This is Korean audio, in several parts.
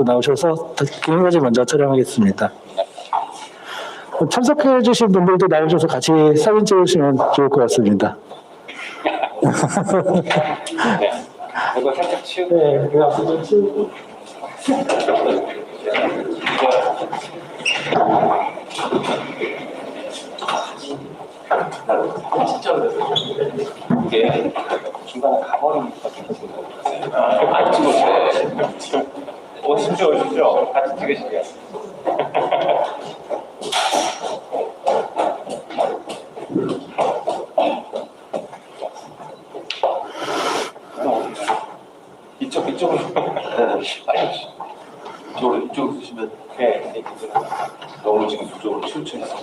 나오셔서 기념사진 먼저 촬영하겠습니다. 참석해주신 분들도 나오셔서 같이 사진 찍으시면 좋을 것 같습니다. 네. 이거 살짝 치우고. 네, 이거 앞에 좀 치우고. 이게 중간에 가버리니까 안 찍으세요. 오십시오. 같이 찍으시게요. 이쪽으로. 빨리 이쪽으로 쓰시면. 네, 너무 지금 그쪽으로 치우쳐 있어.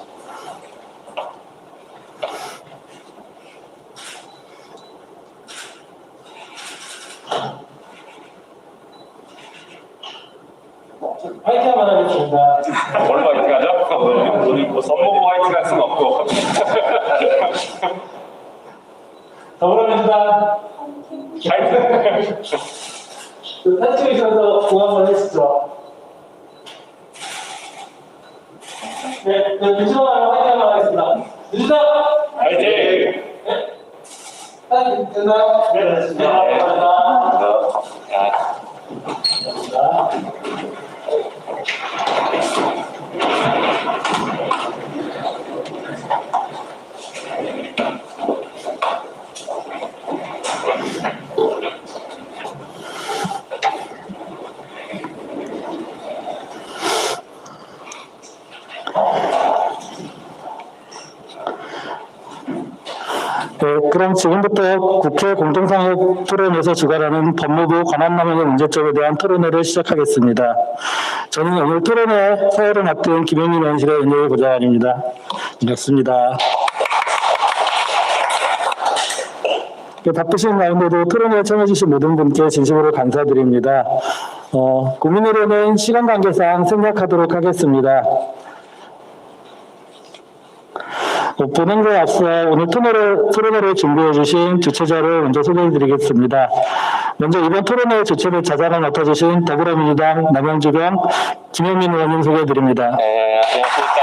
화이팅 한번 하겠습니다. 뭘 화이팅 하죠? 우리 뭐 썸머고 화이팅 할 수는 없고. 더불어민주당 화이팅! 사진 찍으셔서 구호 한번 해주시죠. 네, 민주당 화이팅 한번 하겠습니다. 민주당 화이팅! 네, 민주당 네, 감사합니다. 네, 그럼 지금부터 국회 공동상의 토론에서 주관하는 법무부 권한남용의 문제점에 대한 토론회를 시작하겠습니다. 저는 오늘 토론회 서열을 맡은 김영민 의원실의 은혜의 보좌관입니다. 반갑습니다. 바쁘신 가운데도 토론회에 참여해주신 모든 분께 진심으로 감사드립니다. 고민으로는 시간 관계상 생략하도록 하겠습니다. 본행사에 앞서 오늘 토론회를 준비해주신 주최자를 먼저 소개해드리겠습니다. 먼저 이번 토론회 주최를 자장을 맡아주신 더불어민주당 남양주병 김영민 의원님 소개해드립니다. 네, 안녕하십니까.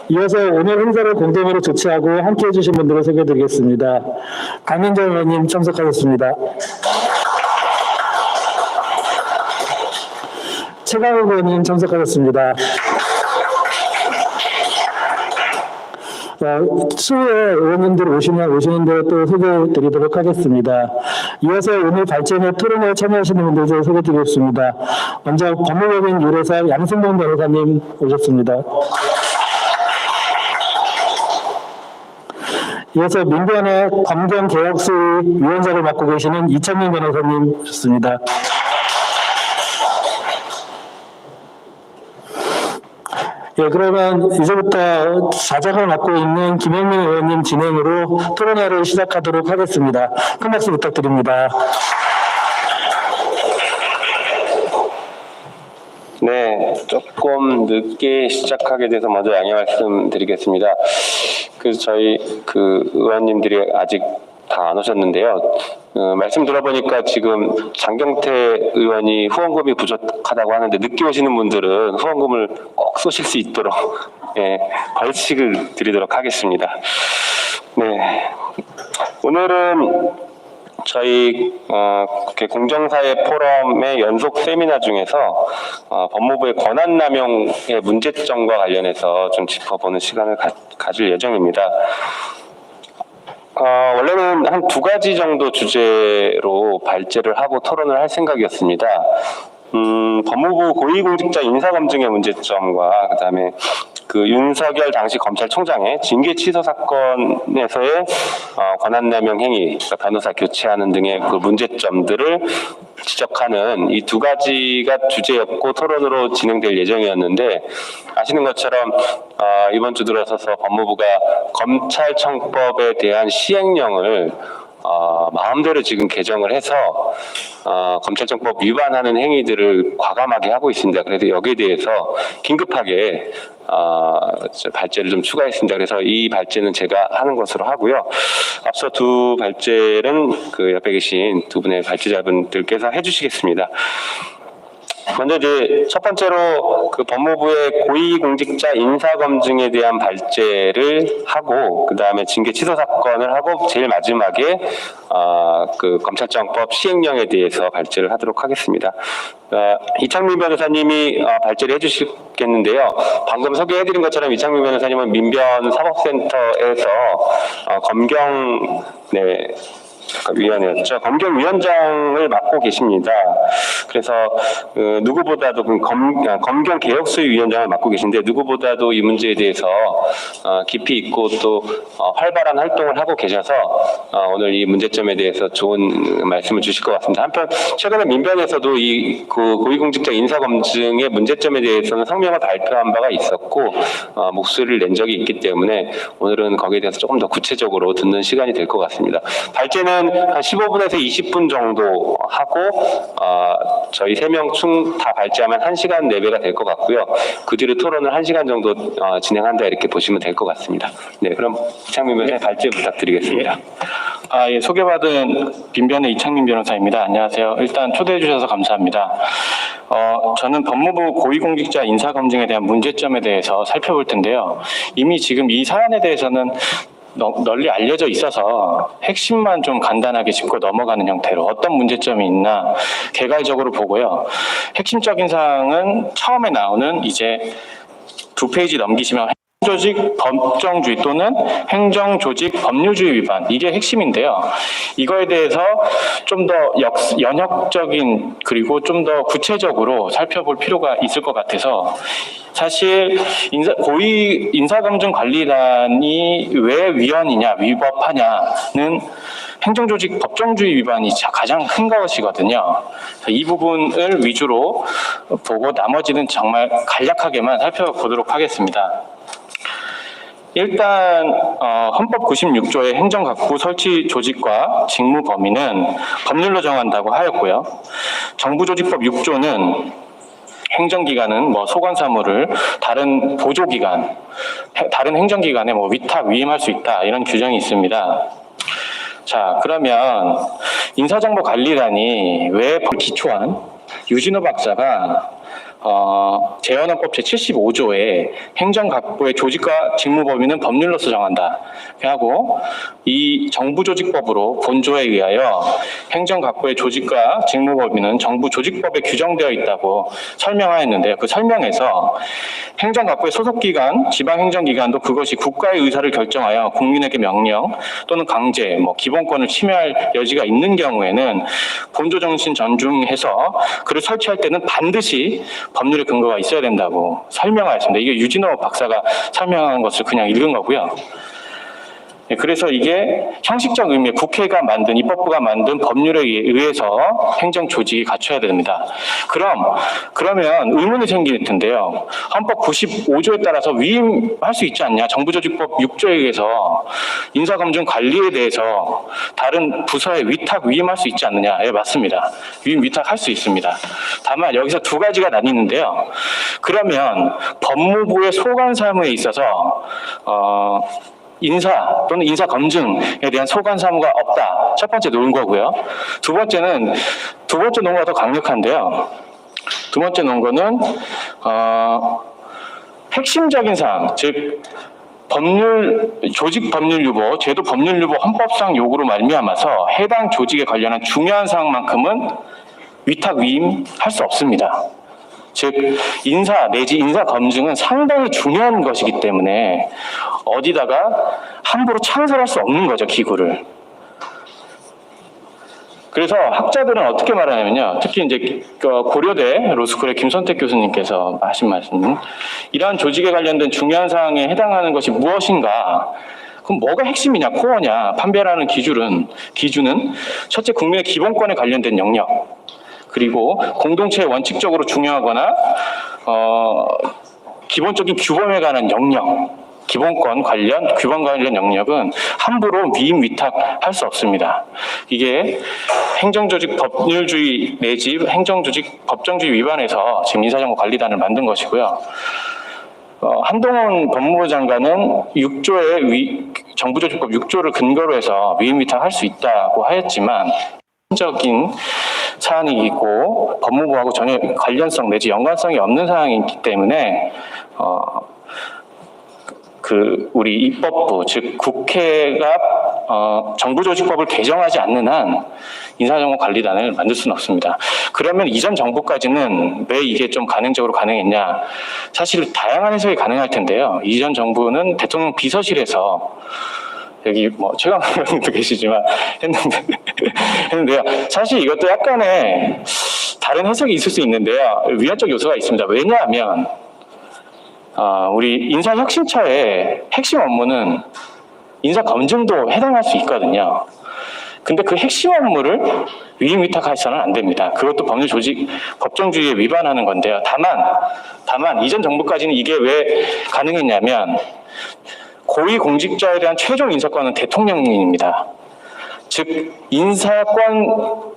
이어서 오늘 행사를 공동으로 주최하고 함께해 주신 분들을 소개해드리겠습니다. 강민정 의원님 참석하셨습니다. 최강욱 의원님 참석하셨습니다. 추후에 의원님들 오시는 대로 또 소개해드리도록 하겠습니다. 이어서 오늘 발제의 토론회에 참여하시는 분들 소개해드리겠습니다. 먼저 법무법인 유례사 양승봉 변호사님 오셨습니다. 이어서 민변의 검경개혁수의 위원장을 맡고 계시는 이창민 변호사님 오셨습니다. 예, 그러면 이제부터 자장을 맡고 있는 김영민 의원님 진행으로 토론회를 시작하도록 하겠습니다. 큰 박수 부탁드립니다. 네, 조금 늦게 시작하게 돼서 먼저 양해 말씀드리겠습니다. 그래서 저희 의원님들이 아직 다 안 오셨는데요. 말씀 들어보니까 지금 장경태 의원이 후원금이 부족하다고 하는데 늦게 오시는 분들은 후원금을 꼭 쏘실 수 있도록 벌칙을 드리도록 하겠습니다. 네, 오늘은 저희 국회 공정사회 포럼의 연속 세미나 중에서 법무부의 권한남용의 문제점과 관련해서 좀 짚어보는 시간을 가질 예정입니다. 원래는 한 2가지 정도 주제로 발제를 하고 토론을 할 생각이었습니다. 법무부 고위공직자 인사검증의 문제점과 그다음에 윤석열 당시 검찰총장의 징계 취소 사건에서의 권한남용 행위, 그러니까 변호사 교체하는 등의 그 문제점들을 지적하는 이 2가지가 주제였고 토론으로 진행될 예정이었는데, 아시는 것처럼 이번 주 들어서서 법무부가 검찰청법에 대한 시행령을 마음대로 지금 개정을 해서 검찰청법 위반하는 행위들을 과감하게 하고 있습니다. 그래서 여기에 대해서 긴급하게 발제를 좀 추가했습니다. 그래서 이 발제는 제가 하는 것으로 하고요. 앞서 두 발제는 그 옆에 계신 두 분의 발제자분들께서 해주시겠습니다. 먼저 이제 첫 번째로 그 법무부의 고위공직자 인사검증에 대한 발제를 하고, 그 다음에 징계 취소 사건을 하고, 제일 마지막에 그 검찰청법 시행령에 대해서 발제를 하도록 하겠습니다. 이창민 변호사님이 발제를 해주시겠는데요. 방금 소개해드린 것처럼 이창민 변호사님은 민변사법센터에서 검경 위원회였죠. 검경위원장을 맡고 계십니다. 그래서 누구보다도 검경개혁수위원장을 맡고 계신데 누구보다도 이 문제에 대해서 깊이 있고 또 활발한 활동을 하고 계셔서 오늘 이 문제점에 대해서 좋은 말씀을 주실 것 같습니다. 한편 최근에 민변에서도 이 고위공직자 인사검증의 문제점에 대해서는 성명을 발표한 바가 있었고 목소리를 낸 적이 있기 때문에 오늘은 거기에 대해서 조금 더 구체적으로 듣는 시간이 될 것 같습니다. 발제는 한 15분에서 20분 정도 하고 저희 3명 총 다 발제하면 1시간 내외가 될 것 같고요. 그 뒤로 토론을 1시간 정도 진행한다 이렇게 보시면 될 것 같습니다. 네, 그럼 이창민 변호사님 발제 부탁드리겠습니다. 예, 소개받은 민변의 이창민 변호사입니다. 안녕하세요. 일단 초대해 주셔서 감사합니다. 저는 법무부 고위공직자 인사검증에 대한 문제점에 대해서 살펴볼 텐데요. 이미 지금 이 사안에 대해서는 널리 알려져 있어서 핵심만 좀 간단하게 짚고 넘어가는 형태로 어떤 문제점이 있나 개괄적으로 보고요. 핵심적인 사항은 처음에 나오는 이제 2페이지 넘기시면 행정조직 법정주의 또는 행정조직 법률주의 위반, 이게 핵심인데요. 이거에 대해서 좀 더 연역적인 그리고 좀 더 구체적으로 살펴볼 필요가 있을 것 같아서 사실 고위 인사검증관리단이 왜 위헌이냐 위법하냐는 행정조직 법정주의 위반이 가장 큰 것이거든요. 이 부분을 위주로 보고 나머지는 정말 간략하게만 살펴보도록 하겠습니다. 일단 헌법 96조의 행정각부 설치 조직과 직무 범위는 법률로 정한다고 하였고요. 정부조직법 6조는 행정기관은 소관사무를 다른 보조기관, 다른 행정기관에 위탁 위임할 수 있다 이런 규정이 있습니다. 자, 그러면 인사정보관리단이 왜 기초한 유진호 박사가 재헌헌법 제75조에 행정각부의 조직과 직무 범위는 법률로서 정한다 하고 이 정부조직법으로 본조에 의하여 행정각부의 조직과 직무 범위는 정부조직법에 규정되어 있다고 설명하였는데요. 그 설명에서 행정각부의 소속기관, 지방행정기관도 그것이 국가의 의사를 결정하여 국민에게 명령 또는 강제, 기본권을 침해할 여지가 있는 경우에는 본조 정신 존중해서 그를 설치할 때는 반드시 법률의 근거가 있어야 된다고 설명하였습니다. 이게 유진호 박사가 설명한 것을 그냥 읽은 거고요. 그래서 이게 형식적 의미의 국회가 만든, 입법부가 만든 법률에 의해서 행정 조직이 갖춰야 됩니다. 그러면 의문이 생길 텐데요. 헌법 95조에 따라서 위임할 수 있지 않냐? 정부조직법 6조에 의해서 인사검증 관리에 대해서 다른 부서에 위탁 위임할 수 있지 않느냐? 예, 맞습니다. 위임 위탁할 수 있습니다. 다만 여기서 두 가지가 나뉘는데요. 그러면 법무부의 소관 사무에 있어서 인사 또는 인사 검증에 대한 소관 사무가 없다. 첫 번째 논거고요. 두 번째 논거가 더 강력한데요. 두 번째 논거는 핵심적인 사항, 즉 조직 법률 유보, 제도 법률 유보 헌법상 요구로 말미암아서 해당 조직에 관련한 중요한 사항만큼은 위탁 위임할 수 없습니다. 즉 인사 내지 인사 검증은 상당히 중요한 것이기 때문에 어디다가 함부로 창설할 수 없는 거죠, 기구를. 그래서 학자들은 어떻게 말하냐면요. 특히 이제 고려대 로스쿨의 김선택 교수님께서 하신 말씀은 이러한 조직에 관련된 중요한 사항에 해당하는 것이 무엇인가? 그럼 뭐가 핵심이냐, 코어냐? 판별하는 기준은 첫째 국민의 기본권에 관련된 영역, 그리고 공동체에 원칙적으로 중요하거나 기본적인 규범에 관한 영역, 기본권 관련 규범 관련 영역은 함부로 위임 위탁할 수 없습니다. 이게 행정조직 법률주의 내지 행정조직 법정주의 위반해서 지금 인사정보관리단을 만든 것이고요. 한동훈 법무부 장관은 6조의 정부조직법 6조를 근거로 해서 위임 위탁할 수 있다고 하였지만 적인 사안이고 법무부하고 전혀 관련성 내지 연관성이 없는 사항이기 때문에 우리 입법부 즉 국회가 정부조직법을 개정하지 않는 한 인사정보관리단을 만들 수는 없습니다. 그러면 이전 정부까지는 왜 이게 좀 가능적으로 가능했냐? 사실 다양한 해석이 가능할 텐데요. 이전 정부는 대통령 비서실에서 여기 최강 의원님도 계시지만 했는데요. 사실 이것도 약간의 다른 해석이 있을 수 있는데요. 위헌적 요소가 있습니다. 왜냐하면 우리 인사혁신처의 핵심 업무는 인사검증도 해당할 수 있거든요. 근데 그 핵심 업무를 위임 위탁해서는 안 됩니다. 그것도 법정주의에 위반하는 건데요. 다만 이전 정부까지는 이게 왜 가능했냐면 고위공직자에 대한 최종 인사권은 대통령입니다. 즉 인사권자가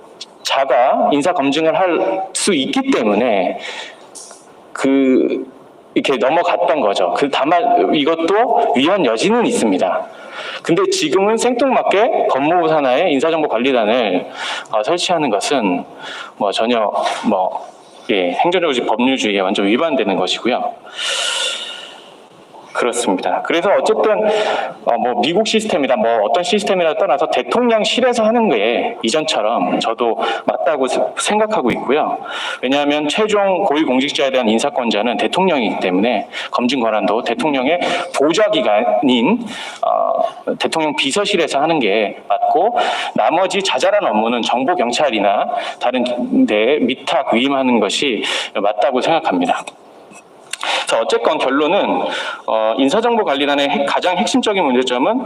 인사검증을 할 수 있기 때문에 이렇게 넘어갔던 거죠. 다만 이것도 위헌 여지는 있습니다. 근데 지금은 생뚱맞게 법무부 산하에 인사정보관리단을 설치하는 것은 전혀 행정조직 법률주의에 완전 위반되는 것이고요. 그렇습니다. 그래서 어쨌든 미국 시스템이다 어떤 시스템이라 떠나서 대통령실에서 하는 게 이전처럼 저도 맞다고 생각하고 있고요. 왜냐하면 최종 고위공직자에 대한 인사권자는 대통령이기 때문에 검증 권한도 대통령의 보좌기관인 대통령 비서실에서 하는 게 맞고 나머지 자잘한 업무는 정보 경찰이나 다른 데 위탁 위임하는 것이 맞다고 생각합니다. 그래서 어쨌건 결론은 인사정보관리단의 가장 핵심적인 문제점은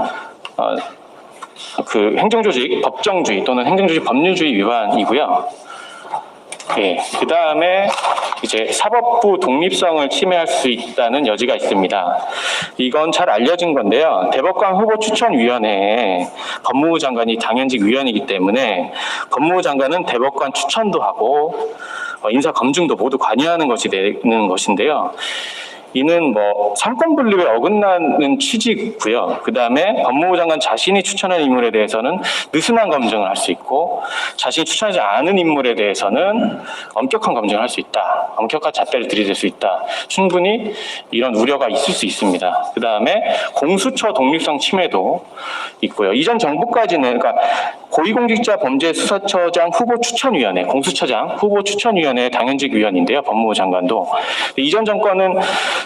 행정조직 법정주의 또는 행정조직 법률주의 위반이고요. 그 다음에 이제 사법부 독립성을 침해할 수 있다는 여지가 있습니다. 이건 잘 알려진 건데요. 대법관 후보 추천위원회에 법무부 장관이 당연직 위원이기 때문에 법무부 장관은 대법관 추천도 하고 인사 검증도 모두 관여하는 것이 되는 것인데요. 이는 삼권 분립에 어긋나는 취지고요. 그 다음에 법무부 장관 자신이 추천한 인물에 대해서는 느슨한 검증을 할 수 있고 자신이 추천하지 않은 인물에 대해서는 엄격한 검증을 할 수 있다. 엄격한 잣대를 들이댈 수 있다. 충분히 이런 우려가 있을 수 있습니다. 그 다음에 공수처 독립성 침해도 있고요. 이전 정부까지는 고위공직자 범죄수사처장 후보 추천위원회, 공수처장 후보 추천위원회 당연직 위원인데요. 법무부 장관도. 이전 정권은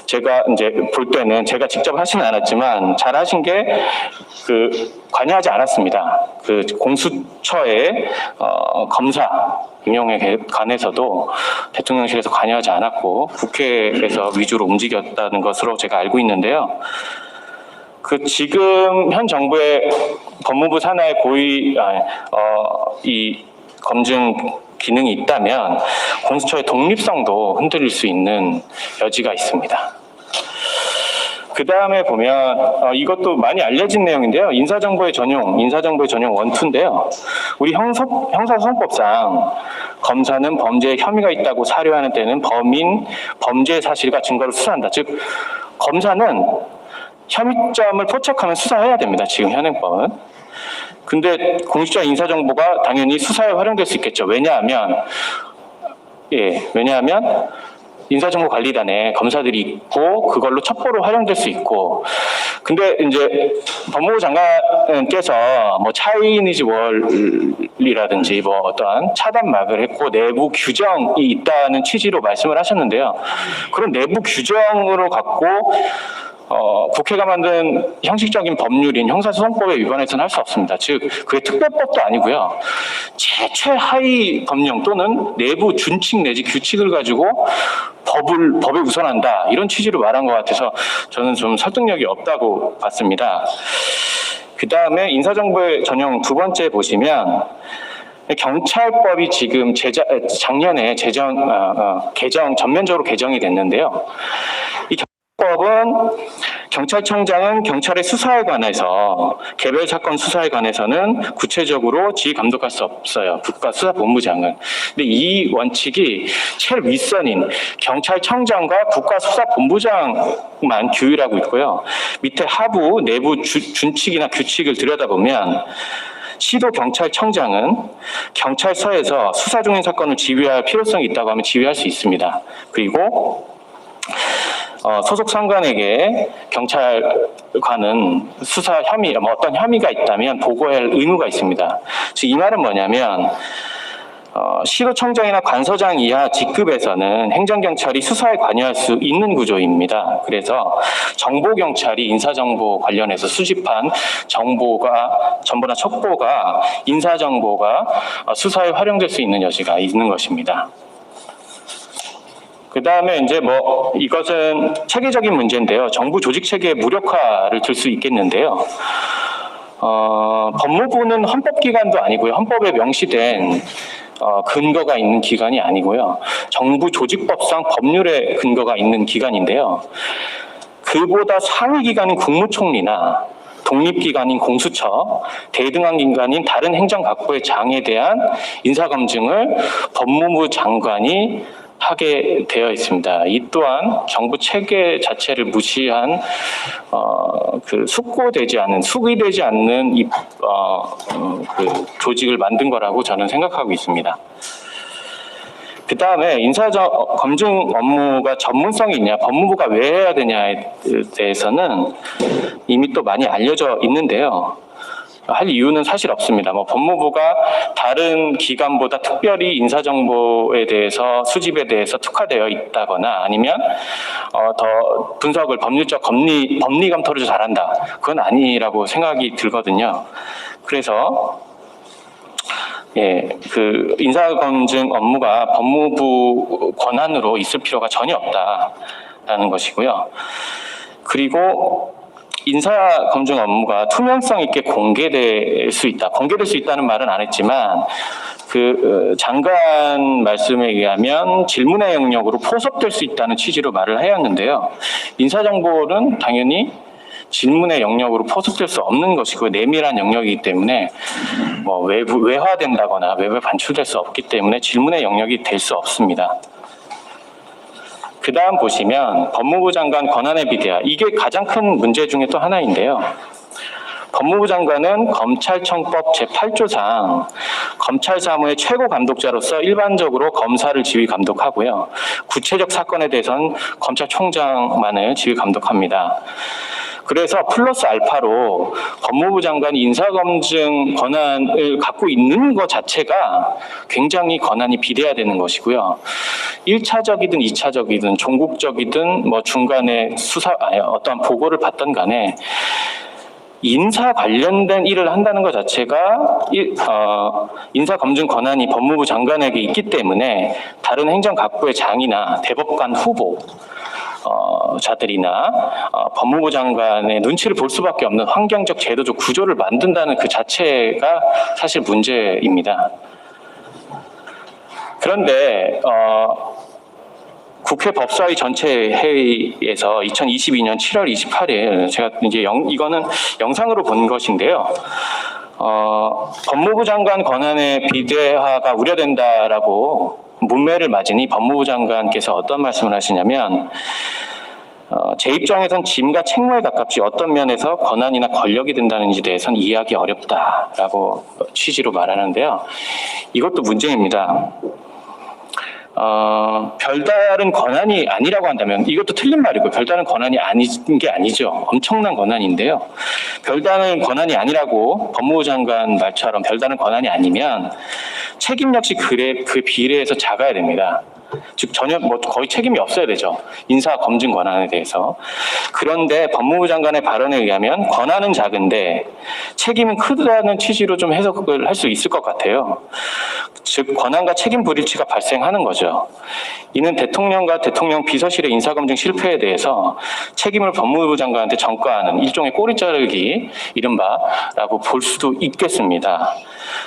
제가 이제 볼 때는 제가 직접 하지는 않았지만 잘 하신 게 관여하지 않았습니다. 공수처의 검사 임용에 관해서도 대통령실에서 관여하지 않았고 국회에서 위주로 움직였다는 것으로 제가 알고 있는데요. 지금 현 정부의 법무부 산하의 이 검증 기능이 있다면 공수처의 독립성도 흔들릴 수 있는 여지가 있습니다. 그 다음에 보면 이것도 많이 알려진 내용인데요. 인사정보의 전용 1,2인데요. 우리 형사소송법상 검사는 범죄에 혐의가 있다고 사료하는 때는 범죄 사실과 증거를 수사한다. 즉 검사는 혐의점을 포착하면 수사해야 됩니다. 지금 현행법은. 근데 공직자 인사정보가 당연히 수사에 활용될 수 있겠죠. 왜냐하면 인사정보관리단에 검사들이 있고 그걸로 첩보로 활용될 수 있고 근데 이제 법무부 장관께서 차이니즈 월이라든지 어떠한 차단막을 했고 내부 규정이 있다는 취지로 말씀을 하셨는데요. 그런 내부 규정으로 갖고 국회가 만든 형식적인 법률인 형사소송법에 위반해서는 할 수 없습니다. 즉 그게 특별법도 아니고요. 최하위 법령 또는 내부 준칙 내지 규칙을 가지고 법에 우선한다 이런 취지로 말한 것 같아서 저는 좀 설득력이 없다고 봤습니다. 그 다음에 인사정보의 전용 두 번째 보시면 경찰법이 지금 작년에 전면적으로 개정이 됐는데요. 이 법은 경찰청장은 경찰의 수사에 관해서 개별 사건 수사에 관해서는 구체적으로 지휘 감독할 수 없어요. 국가수사본부장은. 근데 이 원칙이 제일 윗선인 경찰청장과 국가수사본부장만 규율하고 있고요. 밑에 하부 내부 준칙이나 규칙을 들여다보면 시도경찰청장은 경찰서에서 수사 중인 사건을 지휘할 필요성이 있다고 하면 지휘할 수 있습니다. 그리고 소속 상관에게 경찰관은 수사 혐의, 어떤 혐의가 있다면 보고할 의무가 있습니다. 즉 이 말은 뭐냐면 시도청장이나 관서장 이하 직급에서는 행정경찰이 수사에 관여할 수 있는 구조입니다. 그래서 정보경찰이 인사정보 관련해서 수집한 정보나 첩보가 인사정보가 수사에 활용될 수 있는 여지가 있는 것입니다. 그 다음에 이제 이것은 체계적인 문제인데요. 정부 조직 체계의 무력화를 들 수 있겠는데요. 법무부는 헌법기관도 아니고요. 헌법에 명시된 근거가 있는 기관이 아니고요. 정부 조직법상 법률에 근거가 있는 기관인데요. 그보다 상위 기관인 국무총리나 독립기관인 공수처, 대등한 기관인 다른 행정각부의 장에 대한 인사검증을 법무부 장관이 하게 되어 있습니다. 이 또한 정부 체계 자체를 무시한 숙고되지 않는, 숙의되지 않는 그 조직을 만든 거라고 저는 생각하고 있습니다. 그 다음에 인사검증 업무가 전문성이 있냐, 법무부가 왜 해야 되냐에 대해서는 이미 또 많이 알려져 있는데요. 할 이유는 사실 없습니다. 법무부가 다른 기관보다 특별히 인사정보에 대해서 수집에 대해서 특화되어 있다거나 아니면 더 분석을 법률적 법리 검토를 잘한다. 그건 아니라고 생각이 들거든요. 그래서 그 인사검증 업무가 법무부 권한으로 있을 필요가 전혀 없다라는 것이고요. 그리고 인사검증 업무가 투명성 있게 공개될 수 있다. 공개될 수 있다는 말은 안 했지만 그 장관 말씀에 의하면 질문의 영역으로 포섭될 수 있다는 취지로 말을 하였는데요. 인사정보는 당연히 질문의 영역으로 포섭될 수 없는 것이고 내밀한 영역이기 때문에 외화된다거나 외부에 반출될 수 없기 때문에 질문의 영역이 될 수 없습니다. 그 다음 보시면 법무부 장관 권한의 비대화. 이게 가장 큰 문제 중에 또 하나인데요. 법무부 장관은 검찰청법 제8조상 검찰 사무의 최고 감독자로서 일반적으로 검사를 지휘 감독하고요. 구체적 사건에 대해서는 검찰총장만을 지휘 감독합니다. 그래서 플러스 알파로 법무부 장관이 인사검증 권한을 갖고 있는 것 자체가 굉장히 권한이 비대화되는 것이고요. 1차적이든 2차적이든 종국적이든 중간에 어떠한 보고를 받던 간에 인사 관련된 일을 한다는 것 자체가 인사검증 권한이 법무부 장관에게 있기 때문에 다른 행정각부의 장이나 대법관 후보 자들이나 법무부 장관의 눈치를 볼 수밖에 없는 환경적 제도적 구조를 만든다는 그 자체가 사실 문제입니다. 그런데 국회 법사위 전체 회의에서 2022년 7월 28일 제가 이제 이거는 영상으로 본 것인데요. 법무부 장관 권한의 비대화가 우려된다라고 문매를 맞으니 법무부 장관께서 어떤 말씀을 하시냐면 제 입장에선 짐과 책무에 가깝지 어떤 면에서 권한이나 권력이 된다는지 대해서는 이해하기 어렵다라고 취지로 말하는데요. 이것도 문제입니다. 별다른 권한이 아니라고 한다면 이것도 틀린 말이고 별다른 권한이 아닌 게 아니죠. 엄청난 권한인데요. 별다른 권한이 아니라고 법무부 장관 말처럼 별다른 권한이 아니면 책임 역시 그 비례해서 작아야 됩니다. 즉 전혀 거의 책임이 없어야 되죠. 인사 검증 권한에 대해서. 그런데 법무부 장관의 발언에 의하면 권한은 작은데 책임은 크다는 취지로 좀 해석을 할 수 있을 것 같아요. 즉 권한과 책임 불일치가 발생하는 거죠. 이는 대통령과 대통령 비서실의 인사검증 실패에 대해서 책임을 법무부 장관한테 전가하는 일종의 꼬리 자르기 이른바라고 볼 수도 있겠습니다.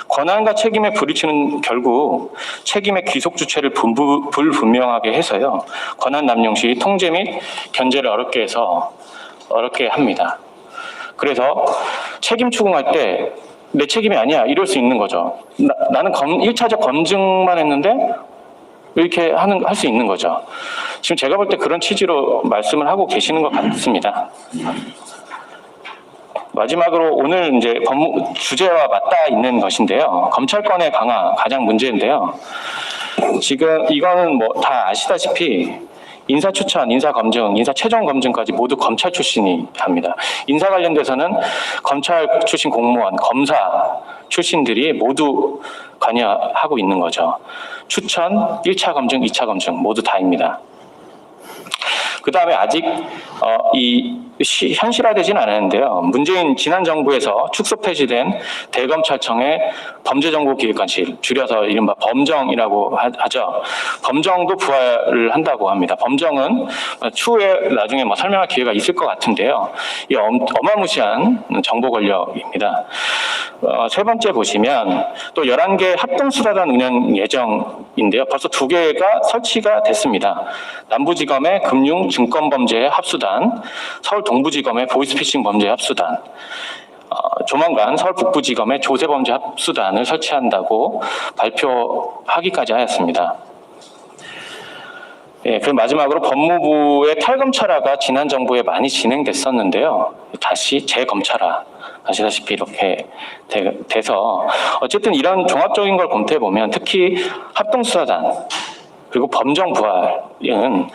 권한과 책임의 불일치는 결국 책임의 귀속 주체를 불분명하게 해서요. 권한 남용 시 통제 및 견제를 어렵게 해서 어렵게 합니다. 그래서 책임 추궁할 때 내 책임이 아니야 이럴 수 있는 거죠. 나는 1차적 검증만 했는데 이렇게 할 수 있는 거죠. 지금 제가 볼 때 그런 취지로 말씀을 하고 계시는 것 같습니다. 마지막으로 오늘 이제 주제와 맞닿아 있는 것인데요. 검찰권의 강화 가장 문제인데요. 지금 이거는 뭐 다 아시다시피 인사 추천, 인사 검증, 인사 최종 검증까지 모두 검찰 출신이 합니다. 인사 관련돼서는 검찰 출신 공무원, 검사 출신들이 모두 관여하고 있는 거죠. 추천, 1차 검증, 2차 검증 모두 다입니다. 그 다음에 아직 현실화되지는 않았는데요. 문재인 지난 정부에서 축소 폐지된 대검찰청의 범죄정보기획관실, 줄여서 이른바 범정이라고 하죠. 범정도 부활을 한다고 합니다. 범정은 추후에 나중에 뭐 설명할 기회가 있을 것 같은데요. 이 어마무시한 정보 권력입니다. 세 번째 보시면 또 11개 합동수사단 운영 예정인데요. 벌써 2개가 설치가 됐습니다. 남부지검의 금융증권범죄 합수단, 서울 동부지검의 보이스피싱 범죄 합수단, 조만간 서울 북부지검의 조세범죄 합수단을 설치한다고 발표하기까지 하였습니다. 예, 그리고 마지막으로 법무부의 탈검찰화가 지난 정부에 많이 진행됐었는데요. 다시 재검찰화 아시다시피 이렇게 돼서 어쨌든 이런 종합적인 걸 검토해 보면 특히 합동수사단 그리고 범정 부활은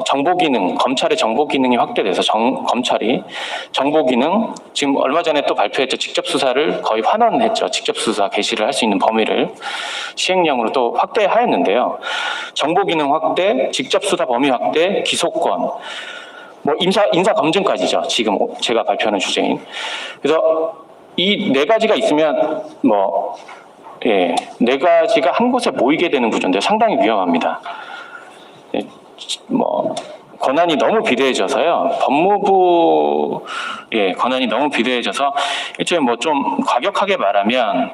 정보 기능, 검찰의 정보 기능이 확대돼서 검찰이 정보 기능, 지금 얼마 전에 또 발표했죠. 직접 수사를 거의 환원했죠. 직접 수사 개시를 할 수 있는 범위를 시행령으로 또 확대하였는데요. 정보 기능 확대, 직접 수사 범위 확대, 기소권, 뭐 인사 검증까지죠. 지금 제가 발표하는 주제인. 그래서 이 네 가지가 있으면 네 가지가 한 곳에 모이게 되는 구조인데 상당히 위험합니다. 권한이 너무 비대해져서요. 법무부의 권한이 너무 비대해져서 일종의 좀 과격하게 말하면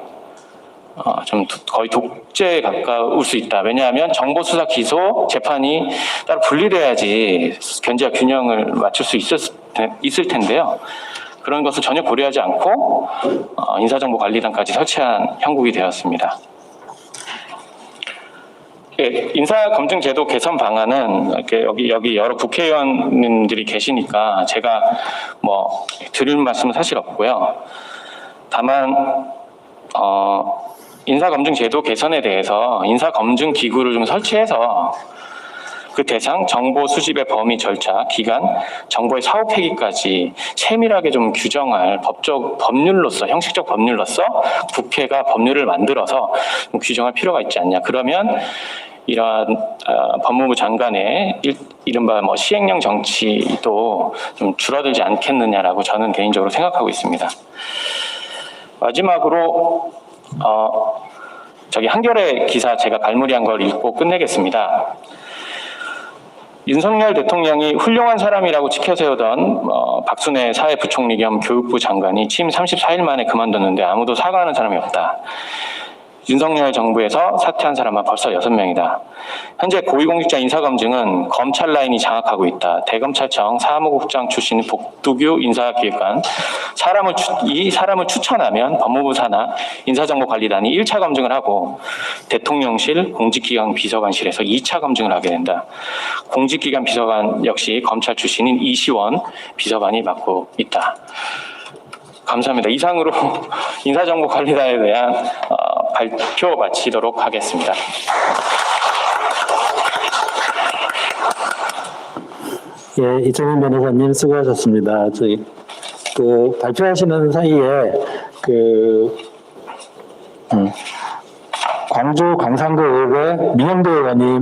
좀 거의 독재에 가까울 수 있다. 왜냐하면 정보 수사 기소 재판이 따로 분리돼야지 견제와 균형을 맞출 수 있을 텐데요. 그런 것을 전혀 고려하지 않고 인사정보관리단까지 설치한 형국이 되었습니다. 인사검증제도 개선 방안은 여기 여러 국회의원님들이 계시니까 제가 드릴 말씀은 사실 없고요. 다만 인사검증제도 개선에 대해서 인사검증기구를 좀 설치해서 그 대상, 정보 수집의 범위, 절차, 기간, 정보의 사후 폐기까지 세밀하게 좀 규정할 법률로서, 형식적 법률로서 국회가 법률을 만들어서 좀 규정할 필요가 있지 않냐. 그러면 이러한 법무부 장관의 이른바 시행령 정치도 좀 줄어들지 않겠느냐라고 저는 개인적으로 생각하고 있습니다. 마지막으로 한겨레 기사 제가 갈무리한 걸 읽고 끝내겠습니다. 윤석열 대통령이 훌륭한 사람이라고 치켜세우던 박순애 사회부총리 겸 교육부 장관이 취임 34일 만에 그만뒀는데 아무도 사과하는 사람이 없다. 윤석열 정부에서 사퇴한 사람은 벌써 6명이다. 현재 고위공직자 인사검증은 검찰 라인이 장악하고 있다. 대검찰청 사무국장 출신 복두규 인사기획관 이 사람을 추천하면 법무부 산하 인사정보관리단이 1차 검증을 하고 대통령실 공직기관 비서관실에서 2차 검증을 하게 된다. 공직기관 비서관 역시 검찰 출신인 이시원 비서관이 맡고 있다. 감사합니다. 이상으로 인사정보관리단에 대한 발표 마치도록 하겠습니다. 예, 이정현 변호사님 수고하셨습니다. 발표하시는 사이에 광주 광산구 의회 민영도 의원님